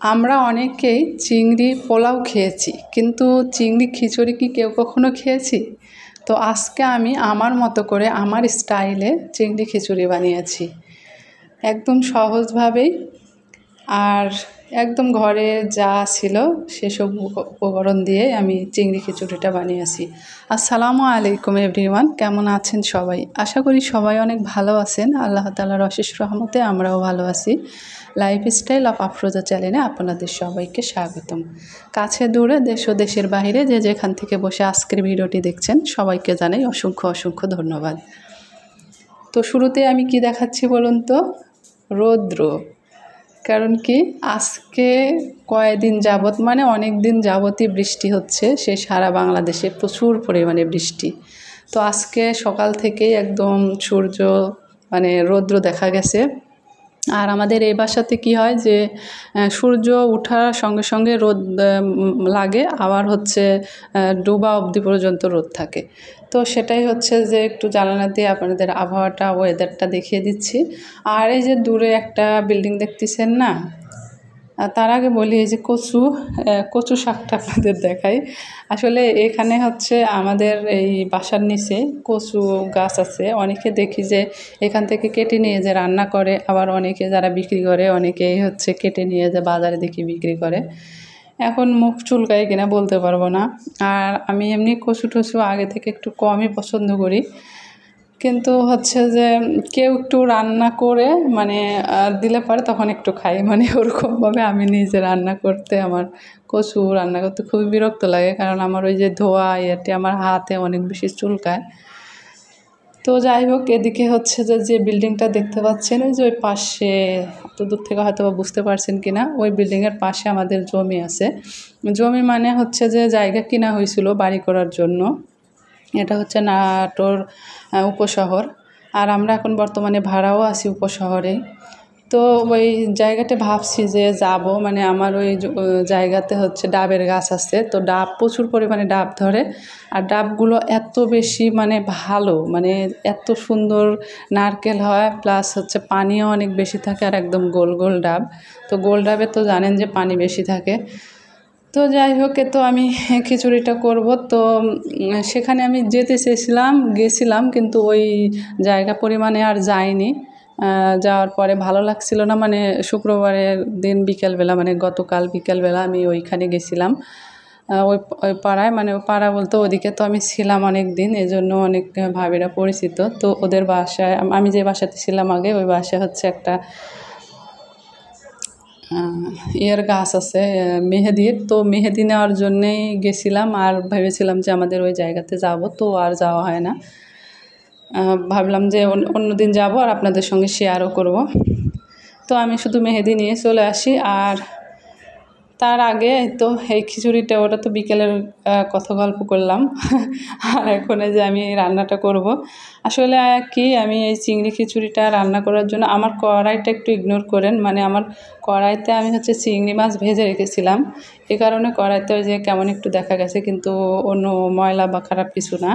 আমরা অনেকেই চিংড়ি পোলাও খেয়েছি, কিন্তু চিংড়ি খিচুড়ি কি কেউ কখনো খেয়েছি? তো আজকে আমি আমার মতো করে আমার স্টাইলে চিংড়ি খিচুড়ি বানিয়েছি, একদম সহজভাবেই। আর একদম ঘরে যা ছিল সেসব উপকরণ দিয়ে আমি চিংড়ি খিচুড়িটা বানিয়েছি। আসসালামু আলাইকুম এভরিওয়ান, কেমন আছেন সবাই? আশা করি সবাই অনেক ভালো আছেন। আল্লাহ তাআলার অশেষ রহমতে আমরাও ভালো আছি। লাইফস্টাইল অফ আফরোজা চ্যানেলে আপনাদের সবাইকে স্বাগতম। কাছে দূরে দেশ ও দেশের বাইরে যে যেখান থেকে বসে আজকের ভিডিওটি দেখছেন সবাইকে জানাই অসংখ্য অসংখ্য ধন্যবাদ। তো শুরুতে আমি কি দেখাচ্ছি বলুন তো? রৌদ্র। কারণ কি, আজকে কয়েকদিন যাবৎ মানে অনেক দিন যাবতই বৃষ্টি হচ্ছে, সে সারা বাংলাদেশে প্রচুর পরিমাণে বৃষ্টি। তো আজকে সকাল থেকেই একদম সূর্য মানে রৌদ্র দেখা গেছে। আর আমাদের এই বাসাতে কি হয় যে সূর্য ওঠার সঙ্গে সঙ্গে রোদ লাগে, আবার হচ্ছে ডোবা অবধি পর্যন্ত রোদ থাকে। তো সেটাই হচ্ছে যে একটু জানালা দিয়ে আপনাদের আবহাওয়াটা ওয়েদারটা দেখিয়ে দিচ্ছি। আর এই যে দূরে একটা বিল্ডিং দেখতেছেন না, তার আগে বলি এই যে কচু শাকটা আপনাদের দেখাই। আসলে এখানে হচ্ছে আমাদের এই বাসার নিচে কচু গাছ আছে। অনেকে দেখি যে এখান থেকে কেটে নিয়ে যে রান্না করে, আবার অনেকে যারা বিক্রি করে অনেকেই হচ্ছে কেটে নিয়ে যে বাজারে দেখি বিক্রি করে। এখন মুখ চুলকায় কিনা বলতে পারবো না। আর আমি এমনি কচু টচু আগে থেকে একটু কমই পছন্দ করি, কিন্তু হচ্ছে যে কেউ একটু রান্না করে মানে দিলে পরে তখন একটু খাই, মানে ওরকমভাবে আমি নিজে রান্না করতে, আমার কচু রান্না করতে খুবই বিরক্ত লাগে। কারণ আমার ওই যে ধোয়া ইয়েতে আমার হাতে অনেক বেশি চুলকায়। তো যাই হোক, এদিকে হচ্ছে যে বিল্ডিংটা দেখতে পাচ্ছেন, ওই যে ওই পাশে, তো দূর থেকে হয়তো বুঝতে পারছেন কিনা, ওই বিল্ডিংয়ের পাশে আমাদের জমি আছে। জমি মানে হচ্ছে যে জায়গা কিনা হয়েছিল বাড়ি করার জন্য। এটা হচ্ছে নাটোর উপশহর। আর আমরা এখন বর্তমানে ভাড়াও আছি উপশহরে। তো ওই জায়গাতে ভাবছি যে যাব, মানে আমার ওই জায়গাতে হচ্ছে ডাবের গাছ আছে। তো ডাব প্রচুর পরিমাণে ডাব ধরে, আর ডাবগুলো এত বেশি মানে ভালো, মানে এত সুন্দর নারকেল হয়, প্লাস হচ্ছে পানিও অনেক বেশি থাকে, আর একদম গোল গোল ডাব। তো গোল ডাবে তো জানেন যে পানি বেশি থাকে। তো যাই হোক, তো আমি খিচুড়িটা করব। তো সেখানে আমি যেতে চেয়েছিলাম, গেছিলাম, কিন্তু ওই জায়গা পরিমাণে আর যাইনি। যাওয়ার পরে ভালো লাগছিল না, মানে শুক্রবারের দিন বিকেলবেলা, মানে গতকাল বিকেলবেলা আমি ওইখানে গেছিলাম। ওই ওই পাড়ায়, মানে ওই পাড়া বলতে ওদিকে তো আমি ছিলাম অনেক দিন, এজন্য অনেক ভাবিরা পরিচিত। তো ওদের বাসায়, আমি যে বাসাতে ছিলাম আগে, ওই বাসায় হচ্ছে একটা ইয়ের গাছ আছে, মেহেদির। তো মেহেদি নেওয়ার জন্যেই গেছিলাম, আর ভেবেছিলাম যে আমাদের ওই জায়গাতে যাব, তো আর যাওয়া হয় না। ভাবলাম যে অন্য দিন যাব আর আপনাদের সঙ্গে শেয়ারও করব। তো আমি শুধু মেহেদি নিয়ে চলে আসি। আর তার আগে তো এই খিচুড়িটা, ওটা তো বিকেলের কথা গল্প করলাম। আর এখন এই যে আমি রান্নাটা করব। আসলে কি, আমি এই চিংড়ি খিচুড়িটা রান্না করার জন্য আমার কড়াইটা একটু ইগনোর করেন। মানে আমার কড়াইতে আমি হচ্ছে চিংড়ি মাছ ভেজে রেখেছিলাম, এই কারণে কড়াইতে ওই যে কেমন একটু দেখা গেছে, কিন্তু অন্য ময়লা বা খারাপ কিছু না।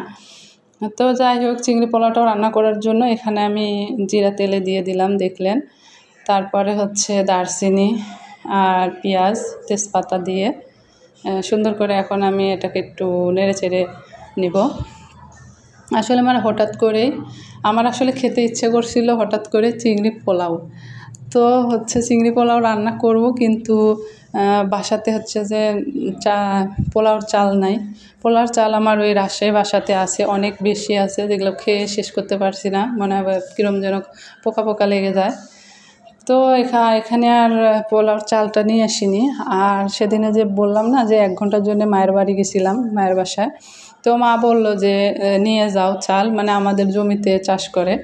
তো যাই হোক, চিংড়ি পোলাওটাও রান্না করার জন্য এখানে আমি জিরা তেলে দিয়ে দিলাম, দেখলেন। তারপরে হচ্ছে দারচিনি আর পেঁয়াজ তেজপাতা দিয়ে সুন্দর করে এখন আমি এটাকে একটু নেড়ে চেড়ে নিব। আসলে হঠাৎ করেই আমার আসলে খেতে ইচ্ছে করছিল, হঠাৎ করে চিংড়ি পোলাও। তো হচ্ছে চিংড়ি পোলাও রান্না করব, কিন্তু বাসাতে হচ্ছে যে পোলাওর চাল নাই। পোলাওর চাল আমার ওই রাজশাহী বাসাতে আছে, অনেক বেশি আছে, যেগুলো খেয়ে শেষ করতে পারছি না, মনে হয় কীরকম যেন পোকা পোকা লেগে যায়। তো এখানে আর পোলাওর চালটা নিয়ে আসিনি। আর সেদিনে যে বললাম না যে 1 ঘন্টার জন্য মায়ের বাড়ি গেছিলাম, মায়ের বাসায়। তো মা বলল যে নিয়ে যাও চাল, মানে আমাদের জমিতে চাষ করে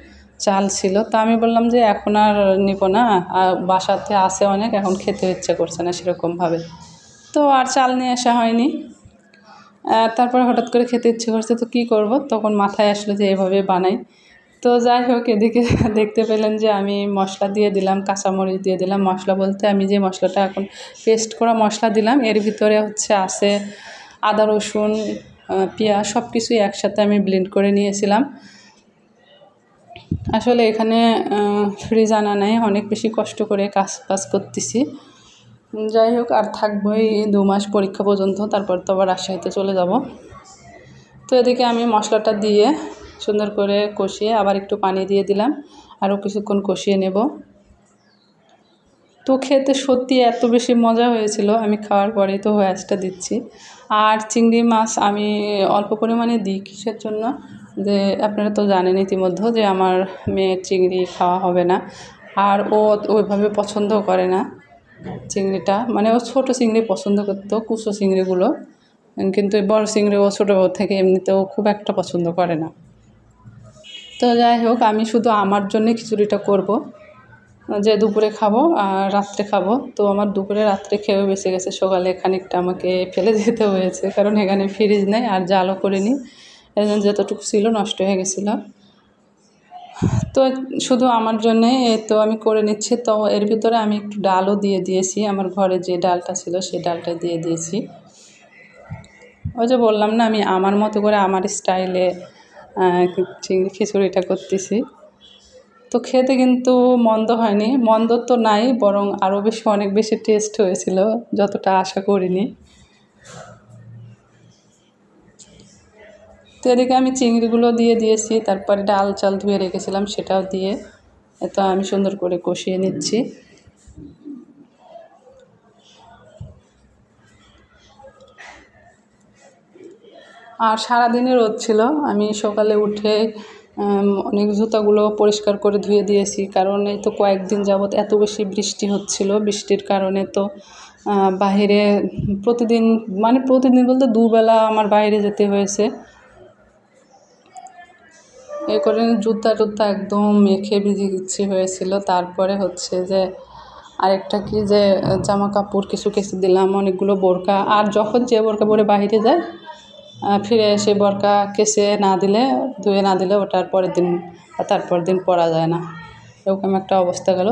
চাল ছিল। তো আমি বললাম যে এখন আর নিব না, বাসাতে আছে অনেক, এখন খেতে ইচ্ছে করছে না সেরকমভাবে। তো আর চাল নিয়ে আসা হয়নি। তারপরে হঠাৎ করে খেতে ইচ্ছে করছে, তো কী করব, তখন মাথায় আসলো যে এভাবে বানাই। তো যাই হোক, এদিকে দেখতে পেলেন যে আমি মশলা দিয়ে দিলাম, কাঁচামরিচ দিয়ে দিলাম। মশলা বলতে আমি যে মশলাটা এখন পেস্ট করা মশলা দিলাম, এর ভিতরে হচ্ছে আছে আদা রসুন পেঁয়াজ, সব কিছুই একসাথে আমি ব্লেন্ড করে নিয়েছিলাম। আসলে এখানে ফ্রিজ আনা নেই, অনেক বেশি কষ্ট করে কাজ করতেছি। যাই হোক, আর থাকবোই 2 মাস পরীক্ষা পর্যন্ত, তারপর তো আবার রাজশাহীতে চলে যাব। তো এদিকে আমি মশলাটা দিয়ে সুন্দর করে কষিয়ে আবার একটু পানি দিয়ে দিলাম, আরও কিছুক্ষণ কষিয়ে নেব। তো খেতে সত্যি এত বেশি মজা হয়েছিল, আমি খাওয়ার পরেই তো ভয়েসটা দিচ্ছি। আর চিংড়ি মাছ আমি অল্প পরিমাণে দিই, কিসের জন্য, যে আপনারা তো জানেন ইতিমধ্যে যে আমার মেয়ের চিংড়ি খাওয়া হবে না, আর ও ওইভাবে পছন্দও করে না চিংড়িটা। মানে ও ছোটো চিংড়ি পছন্দ করতো, কুচো চিংড়িগুলো, কিন্তু বড় চিংড়ি ও ছোটো থেকে এমনিতেও খুব একটা পছন্দ করে না। তো যাই হোক, আমি শুধু আমার জন্যে খিচুড়িটা করব, যে দুপুরে খাবো আর রাত্রে খাবো। তো আমার দুপুরে রাত্রে খেয়েও বেঁচে গেছে, সকালে খানিকটা আমাকে ফেলে যেতে হয়েছে, কারণ এখানে ফ্রিজ নেই আর জালও করিনি, এই জন্য যতটুকু ছিল নষ্ট হয়ে গেছিলো। তো শুধু আমার জন্যে তো আমি করে নিচ্ছি। তো এর ভিতরে আমি একটু ডালও দিয়ে দিয়েছি, আমার ঘরে যে ডালটা ছিল সেই ডালটা দিয়ে দিয়েছি। ওই যে বললাম না, আমি আমার মতো করে আমার স্টাইলে চিংড়ি খিচুড়িটা করতেছি। তো খেতে কিন্তু মন্দ হয়নি, মন্দ তো নাই, বরং আরও বেশি অনেক বেশি টেস্ট হয়েছিল, যতটা আশা করিনি। তো এদিকে আমি চিংড়িগুলো দিয়ে দিয়েছি, তারপরে ডাল চাল ধুয়ে রেখেছিলাম সেটাও দিয়ে তো আমি সুন্দর করে কষিয়ে নিচ্ছি। আর সারাদিনই রোদ ছিল, আমি সকালে উঠে অনেক জুতাগুলো পরিষ্কার করে ধুয়ে দিয়েছি, কারণ এই তো কয়েকদিন যাবৎ এত বেশি বৃষ্টি হচ্ছিল, বৃষ্টির কারণে তো বাহিরে প্রতিদিন, মানে প্রতিদিন বলতে দুবেলা আমার বাইরে যেতে হয়েছে। এই করে জুতা টুতা একদম মেখে ভিজে হয়েছিল। তারপরে হচ্ছে যে আরেকটা কি, যে জামা কাপড় কিছু কেচে দিলাম, অনেকগুলো বোরকা। আর যখন যে বোরকা পরে বাইরে যায়, ফিরে এসে বোরকা কেচে না দিলে, ধুয়ে না দিলে ওটার পরের দিন তারপর দিন পরা যায় না, এরকম একটা অবস্থা গেল।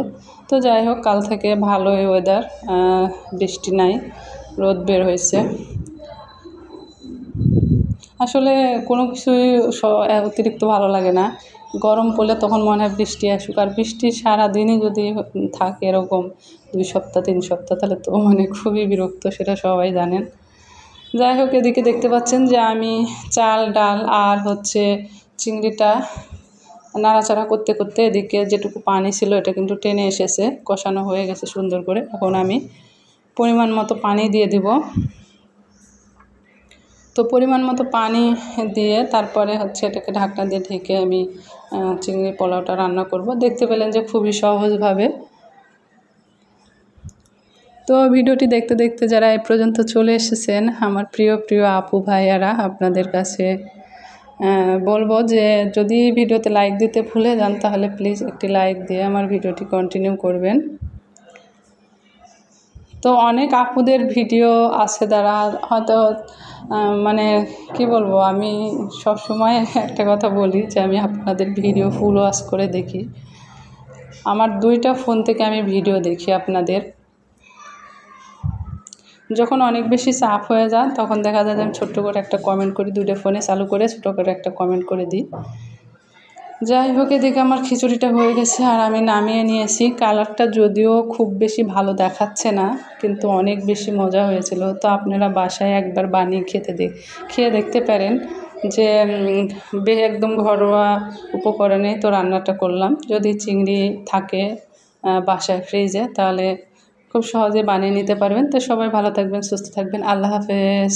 তো যাই হোক, কাল থেকে ভালোই ওয়েদার, বৃষ্টি নাই, রোদ বের হয়েছে। আসলে কোনো কিছুই অতিরিক্ত ভালো লাগে না, গরম পড়লে তখন মনে হয় বৃষ্টি আসুক, আর বৃষ্টি সারাদিনই যদি থাকে এরকম 2 সপ্তাহ 3 সপ্তাহ, তাহলে তো মানে খুবই বিরক্ত, সেটা সবাই জানেন। যাই হোক, এদিকে দেখতে পাচ্ছেন যে আমি চাল ডাল আর হচ্ছে চিংড়িটা নাড়াচাড়া করতে করতে এদিকে যেটুকু পানি ছিল এটা কিন্তু টেনে এসেছে, কষানো হয়ে গেছে সুন্দর করে। এখন আমি পরিমাণ মতো পানি দিয়ে দিব। তো পরিমাণ মতো পানি দিয়ে তারপরে হচ্ছে এটাকে ঢাকনা দিয়ে ঢেকে আমি চিংড়ি পোলাওটা রান্না করব। দেখতে পেলেন যে খুবই সহজভাবে। তো ভিডিওটি দেখতে দেখতে যারা এই পর্যন্ত চলে এসেছেন, আমার প্রিয় প্রিয় আপু ভাইয়ারা, আপনাদের কাছে বলবো যে যদি ভিডিওতে লাইক দিতে ভুলে যান, তাহলে প্লিজ একটি লাইক দিয়ে আমার ভিডিওটি কন্টিনিউ করবেন। তো অনেক আপুদের ভিডিও আছে যারা হয়তো মানে কি বলবো, আমি সব সময় একটা কথা বলি যে আমি আপনাদের ভিডিও ফুল ওয়াচ করে দেখি, আমার 2টা ফোন থেকে আমি ভিডিও দেখি আপনাদের। যখন অনেক বেশি চাপ হয়ে যায় তখন দেখা যায় যে আমি ছোট্ট করে একটা কমেন্ট করি, 2টা ফোনে চালু করে ছোটো করে একটা কমেন্ট করে দিই। যাই হোক, এদিকে আমার খিচুড়িটা হয়ে গেছে আর আমি নামিয়ে নিয়েছি। কালারটা যদিও খুব বেশি ভালো দেখাচ্ছে না, কিন্তু অনেক বেশি মজা হয়েছিল। তো আপনারা বাসায় একবার বানিয়ে খেয়ে দেখতে পারেন যে একদম ঘরোয়া উপকরণে তো রান্নাটা করলাম। যদি চিংড়ি থাকে বাসায় ফ্রিজে, তাহলে খুব সহজে বানিয়ে নিতে পারবেন। তো সবাই ভালো থাকবেন, সুস্থ থাকবেন, আল্লাহ হাফেজ।